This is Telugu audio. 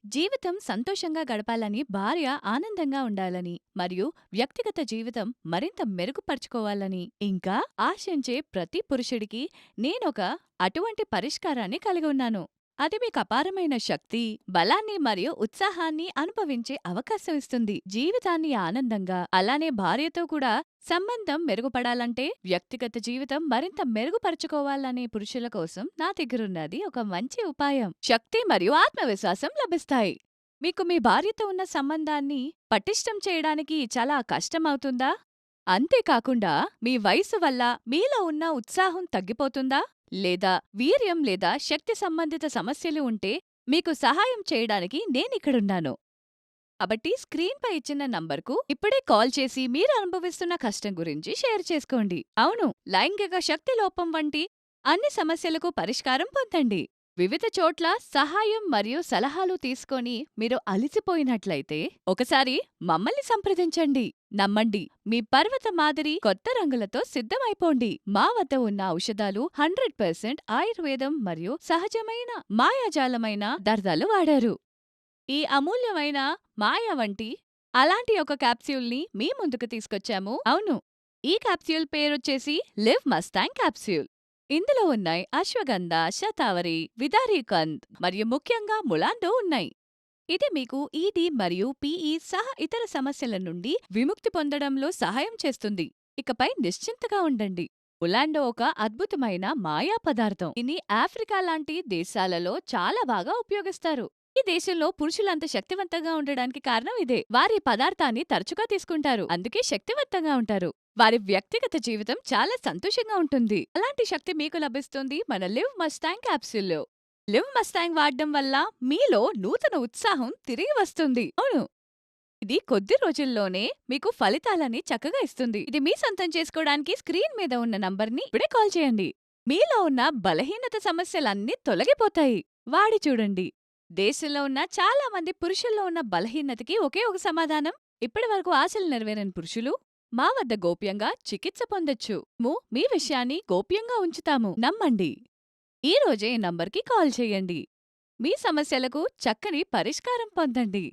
జీవితం సంతోషంగా గడపాలని, భార్య ఆనందంగా ఉండాలని, మరియు వ్యక్తిగత జీవితం మరింత మెరుగుపరుచుకోవాలని, ఇంకా ఆశించే ప్రతి పురుషుడికి నేనొక అటువంటి పరిష్కారాన్ని కలిగి ఉన్నాను. అది మీకు అపారమైన శక్తి, బలాన్ని మరియు ఉత్సాహాన్ని అనుభవించే అవకాశం ఇస్తుంది. జీవితాన్ని ఆనందంగా, అలానే భార్యతో కూడా సంబంధం మెరుగుపడాలంటే, వ్యక్తిగత జీవితం మరింత మెరుగుపరుచుకోవాలనే పురుషుల కోసం నా దగ్గరున్నది ఒక మంచి ఉపాయం. శక్తి మరియు ఆత్మవిశ్వాసం లభిస్తాయి. మీకు మీ భార్యతో ఉన్న సంబంధాన్ని పటిష్టం చేయడానికి చాలా కష్టమవుతుందా? అంతేకాకుండా మీ వయసు వల్ల మీలో ఉన్న ఉత్సాహం తగ్గిపోతుందా? లేదా వీర్యం లేదా శక్తి సంబంధిత సమస్యలు ఉంటే మీకు సహాయం చేయడానికి నేనిక్కడున్నాను. కాబట్టి స్క్రీన్‌పై ఇచ్చిన నంబర్‌కు ఇప్పుడే కాల్ చేసి మీరు అనుభవిస్తున్న కష్టం గురించి షేర్ చేసుకోండి. అవును, లైంగిక శక్తి లోపం వంటి అన్ని సమస్యలకు పరిష్కారం పొందండి. వివిధ చోట్ల సహాయం మరియు సలహాలు తీసుకొని మీరు అలిసిపోయినట్లయితే ఒకసారి మమ్మల్ని సంప్రదించండి. నమ్మండి, మీ పర్వత మాదిరి కొత్త రంగులతో సిద్ధమైపోండి. మా వద్ద ఉన్న ఔషధాలు 100% ఆయుర్వేదం మరియు సహజమైన మాయాజాలమైన దర్దాలు వాడారు. ఈ అమూల్యమైన మాయ వంటి అలాంటి ఒక క్యాప్స్యూల్ని మీ ముందుకు తీసుకొచ్చాము. అవును, ఈ క్యాప్స్యూల్ పేరొచ్చేసి లివ్ మస్తాంగ్ క్యాప్స్యూల్. ఇందులో ఉన్నాయి అశ్వగంధ, శతావరి, విదారీకంద్ మరియు ముఖ్యంగా ములాండో ఉన్నాయి. ఇది మీకు ఈడీ మరియు పీఈ సహా ఇతర సమస్యల నుండి విముక్తి పొందడంలో సహాయం చేస్తుంది. ఇకపై నిశ్చింతగా ఉండండి. ములాండో ఒక అద్భుతమైన మాయా పదార్థం. దీన్ని ఆఫ్రికా లాంటి దేశాలలో చాలా బాగా ఉపయోగిస్తారు. ఈ దేశంలో పురుషులంత శక్తివంతంగా ఉండడానికి కారణం ఇదే. వారి పదార్థాన్ని తరచుగా తీసుకుంటారు, అందుకే శక్తివంతంగా ఉంటారు. వారి వ్యక్తిగత జీవితం చాలా సంతోషంగా ఉంటుంది. అలాంటి శక్తి మీకు లభిస్తుంది మన లివ్ మస్తాంగ్ క్యాప్సూల్లో. లివ్ మస్తాంగ్ వాడడం వల్ల మీలో నూతన ఉత్సాహం తిరిగి వస్తుంది. అవును, ఇది కొద్ది రోజుల్లోనే మీకు ఫలితాలని చక్కగా ఇస్తుంది. ఇది మీ సొంతం చేసుకోవడానికి స్క్రీన్ మీద ఉన్న నంబర్ని ఇప్పుడే కాల్ చేయండి. మీలో ఉన్న బలహీనత సమస్యలన్నీ తొలగిపోతాయి. వాడి చూడండి. దేశంలో ఉన్న చాలా మంది పురుషుల్లో ఉన్న బలహీనతకి ఒకే ఒక సమాధానం. ఇప్పటి వరకు ఆశలు నెరవేరని పురుషులు మా వద్ద గోప్యంగా చికిత్స పొందొచ్చు. మీ విషయాన్ని గోప్యంగా ఉంచుతాము. నమ్మండి. ఈ రోజే ఈ నంబర్కి కాల్ చేయండి. మీ సమస్యలకు చక్కని పరిష్కారం పొందండి.